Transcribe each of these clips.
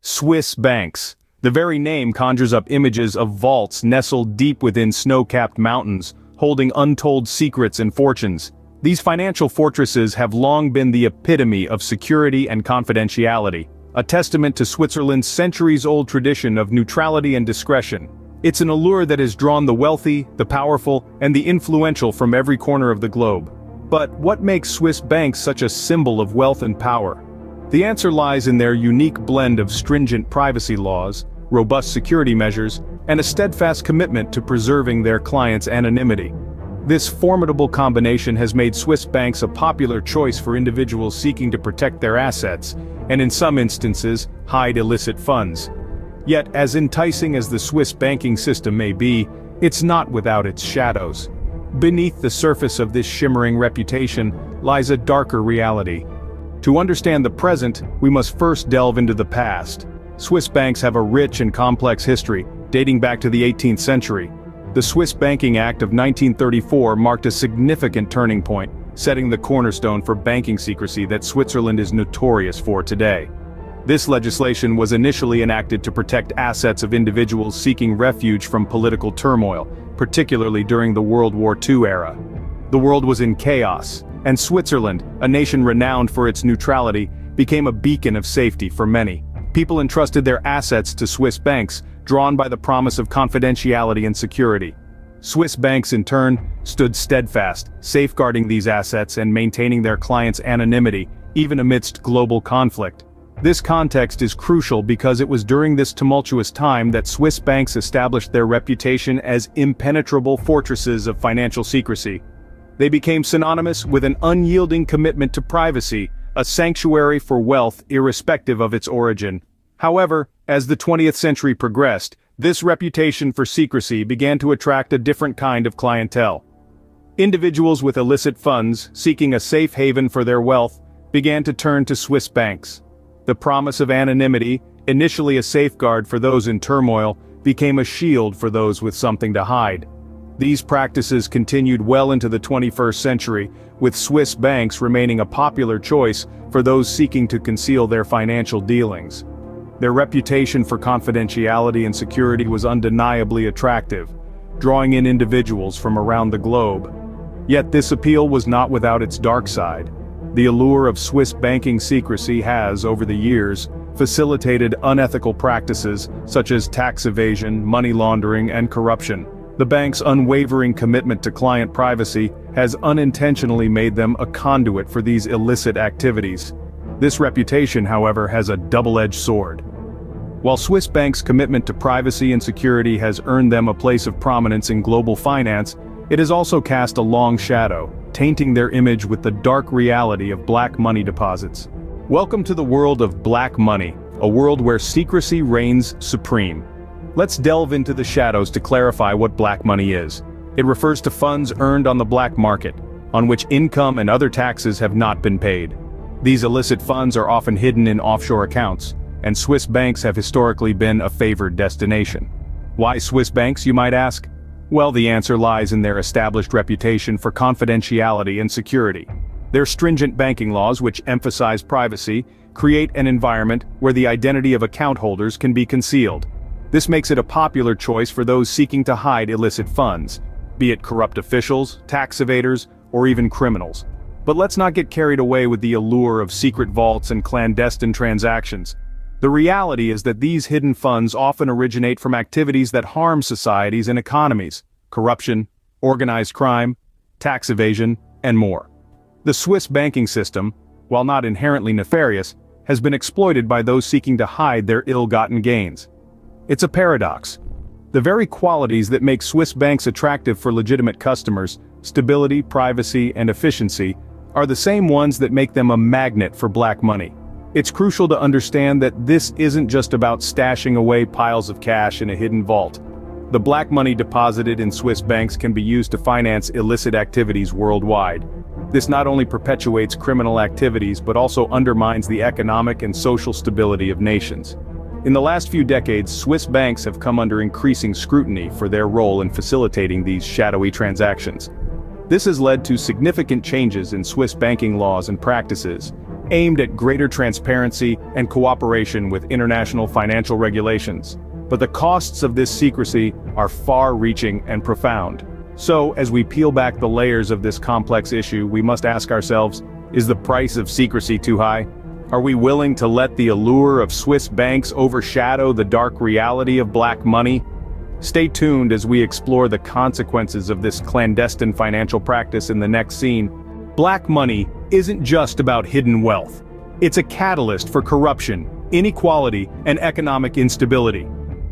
Swiss banks. The very name conjures up images of vaults nestled deep within snow-capped mountains, holding untold secrets and fortunes. These financial fortresses have long been the epitome of security and confidentiality, a testament to Switzerland's centuries-old tradition of neutrality and discretion. It's an allure that has drawn the wealthy, the powerful, and the influential from every corner of the globe. But what makes Swiss banks such a symbol of wealth and power? The answer lies in their unique blend of stringent privacy laws, robust security measures, and a steadfast commitment to preserving their clients' anonymity. This formidable combination has made Swiss banks a popular choice for individuals seeking to protect their assets, and in some instances, hide illicit funds. Yet, as enticing as the Swiss banking system may be, it's not without its shadows. Beneath the surface of this shimmering reputation lies a darker reality. To understand the present, we must first delve into the past. Swiss banks have a rich and complex history, dating back to the 18th century. The Swiss Banking Act of 1934 marked a significant turning point, setting the cornerstone for banking secrecy that Switzerland is notorious for today. This legislation was initially enacted to protect assets of individuals seeking refuge from political turmoil, particularly during the World War II era. The world was in chaos, and Switzerland, a nation renowned for its neutrality, became a beacon of safety for many. People entrusted their assets to Swiss banks, drawn by the promise of confidentiality and security. Swiss banks, in turn, stood steadfast, safeguarding these assets and maintaining their clients' anonymity, even amidst global conflict. This context is crucial because it was during this tumultuous time that Swiss banks established their reputation as impenetrable fortresses of financial secrecy. They became synonymous with an unyielding commitment to privacy, a sanctuary for wealth irrespective of its origin. However, as the 20th century progressed, this reputation for secrecy began to attract a different kind of clientele. Individuals with illicit funds, seeking a safe haven for their wealth, began to turn to Swiss banks. The promise of anonymity, initially a safeguard for those in turmoil, became a shield for those with something to hide. These practices continued well into the 21st century, with Swiss banks remaining a popular choice for those seeking to conceal their financial dealings. Their reputation for confidentiality and security was undeniably attractive, drawing in individuals from around the globe. Yet this appeal was not without its dark side. The allure of Swiss banking secrecy has, over the years, facilitated unethical practices such as tax evasion, money laundering, and corruption. The bank's unwavering commitment to client privacy has unintentionally made them a conduit for these illicit activities. This reputation, however, has a double-edged sword. While Swiss banks' commitment to privacy and security has earned them a place of prominence in global finance, it has also cast a long shadow, tainting their image with the dark reality of black money deposits. Welcome to the world of black money, a world where secrecy reigns supreme. Let's delve into the shadows to clarify what black money is. It refers to funds earned on the black market, on which income and other taxes have not been paid. These illicit funds are often hidden in offshore accounts, and Swiss banks have historically been a favored destination. Why Swiss banks, you might ask? Well, the answer lies in their established reputation for confidentiality and security. Their stringent banking laws, which emphasize privacy, create an environment where the identity of account holders can be concealed. This makes it a popular choice for those seeking to hide illicit funds, be it corrupt officials, tax evaders, or even criminals. But let's not get carried away with the allure of secret vaults and clandestine transactions. The reality is that these hidden funds often originate from activities that harm societies and economies: corruption, organized crime, tax evasion, and more. The Swiss banking system, while not inherently nefarious, has been exploited by those seeking to hide their ill-gotten gains. It's a paradox. The very qualities that make Swiss banks attractive for legitimate customers, stability, privacy, and efficiency, are the same ones that make them a magnet for black money. It's crucial to understand that this isn't just about stashing away piles of cash in a hidden vault. The black money deposited in Swiss banks can be used to finance illicit activities worldwide. This not only perpetuates criminal activities but also undermines the economic and social stability of nations. In the last few decades, Swiss banks have come under increasing scrutiny for their role in facilitating these shadowy transactions. This has led to significant changes in Swiss banking laws and practices, aimed at greater transparency and cooperation with international financial regulations. But the costs of this secrecy are far-reaching and profound. So, as we peel back the layers of this complex issue, we must ask ourselves, is the price of secrecy too high? Are we willing to let the allure of Swiss banks overshadow the dark reality of black money? Stay tuned as we explore the consequences of this clandestine financial practice in the next scene. Black money isn't just about hidden wealth. It's a catalyst for corruption, inequality, and economic instability.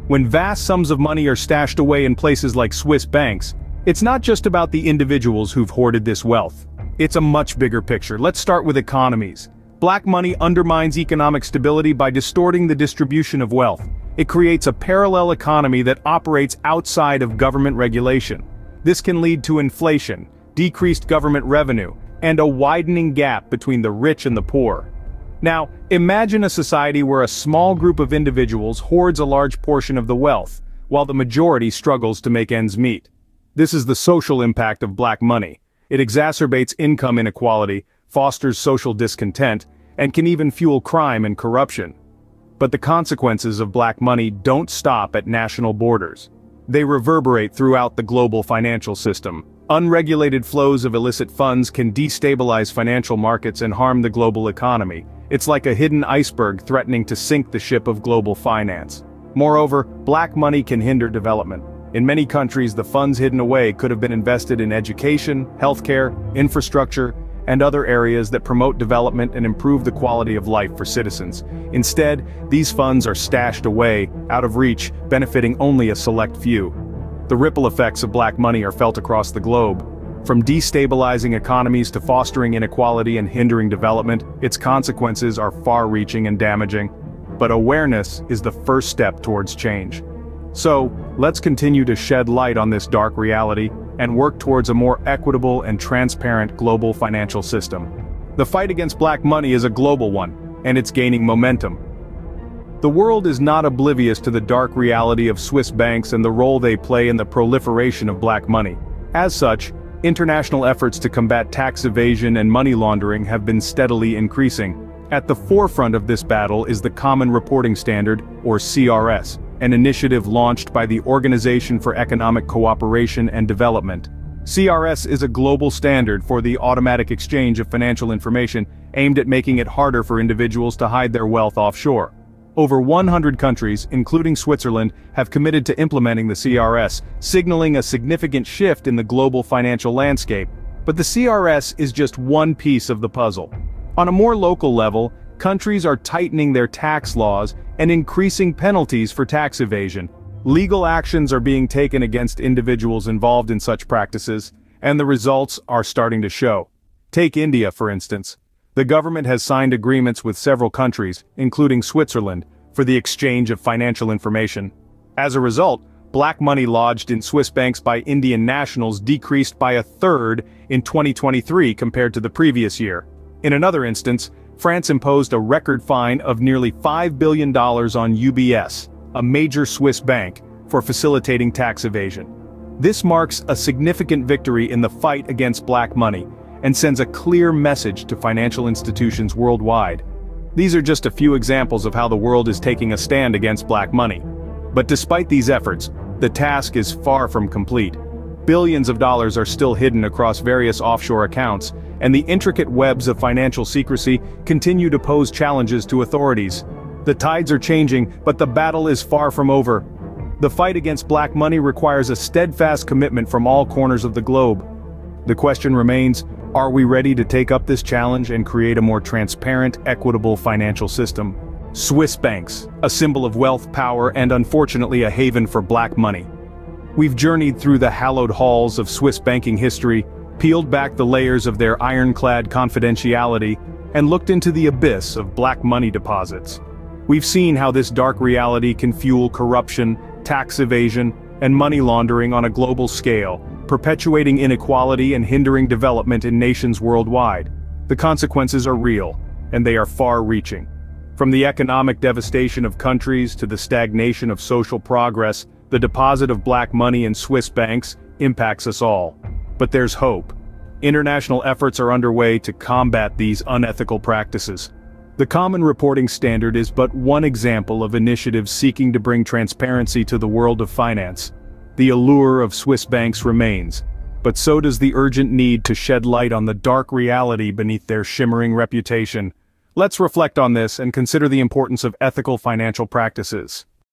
When vast sums of money are stashed away in places like Swiss banks, it's not just about the individuals who've hoarded this wealth. It's a much bigger picture. Let's start with economies. Black money undermines economic stability by distorting the distribution of wealth. It creates a parallel economy that operates outside of government regulation. This can lead to inflation, decreased government revenue, and a widening gap between the rich and the poor. Now, imagine a society where a small group of individuals hoards a large portion of the wealth, while the majority struggles to make ends meet. This is the social impact of black money. It exacerbates income inequality, fosters social discontent, and can even fuel crime and corruption. But the consequences of black money don't stop at national borders. They reverberate throughout the global financial system. Unregulated flows of illicit funds can destabilize financial markets and harm the global economy. It's like a hidden iceberg threatening to sink the ship of global finance. Moreover, black money can hinder development. In many countries, the funds hidden away could have been invested in education, healthcare, infrastructure, and other areas that promote development and improve the quality of life for citizens. Instead, these funds are stashed away, out of reach, benefiting only a select few. The ripple effects of black money are felt across the globe. From destabilizing economies to fostering inequality and hindering development, its consequences are far-reaching and damaging. But awareness is the first step towards change. So, let's continue to shed light on this dark reality and work towards a more equitable and transparent global financial system. The fight against black money is a global one, and it's gaining momentum. The world is not oblivious to the dark reality of Swiss banks and the role they play in the proliferation of black money. As such, international efforts to combat tax evasion and money laundering have been steadily increasing. At the forefront of this battle is the Common Reporting Standard, or CRS, an initiative launched by the Organization for Economic Cooperation and Development. CRS is a global standard for the automatic exchange of financial information aimed at making it harder for individuals to hide their wealth offshore. Over 100 countries, including Switzerland, have committed to implementing the CRS, signaling a significant shift in the global financial landscape. But the CRS is just one piece of the puzzle. On a more local level, countries are tightening their tax laws and increasing penalties for tax evasion. Legal actions are being taken against individuals involved in such practices, and the results are starting to show. Take India, for instance. The government has signed agreements with several countries, including Switzerland, for the exchange of financial information. As a result, black money lodged in Swiss banks by Indian nationals decreased by a third in 2023 compared to the previous year. In another instance, France imposed a record fine of nearly $5 billion on UBS, a major Swiss bank, for facilitating tax evasion. This marks a significant victory in the fight against black money, and sends a clear message to financial institutions worldwide. These are just a few examples of how the world is taking a stand against black money. But despite these efforts, the task is far from complete. Billions of dollars are still hidden across various offshore accounts, and the intricate webs of financial secrecy continue to pose challenges to authorities. The tides are changing, but the battle is far from over. The fight against black money requires a steadfast commitment from all corners of the globe. The question remains, are we ready to take up this challenge and create a more transparent, equitable financial system? Swiss banks, a symbol of wealth, power, and unfortunately a haven for black money. We've journeyed through the hallowed halls of Swiss banking history, peeled back the layers of their ironclad confidentiality, and looked into the abyss of black money deposits. We've seen how this dark reality can fuel corruption, tax evasion, and money laundering on a global scale, perpetuating inequality and hindering development in nations worldwide. The consequences are real, and they are far-reaching. From the economic devastation of countries to the stagnation of social progress, the deposit of black money in Swiss banks impacts us all. But there's hope. International efforts are underway to combat these unethical practices. The Common Reporting Standard is but one example of initiatives seeking to bring transparency to the world of finance. The allure of Swiss banks remains, but so does the urgent need to shed light on the dark reality beneath their shimmering reputation. Let's reflect on this and consider the importance of ethical financial practices.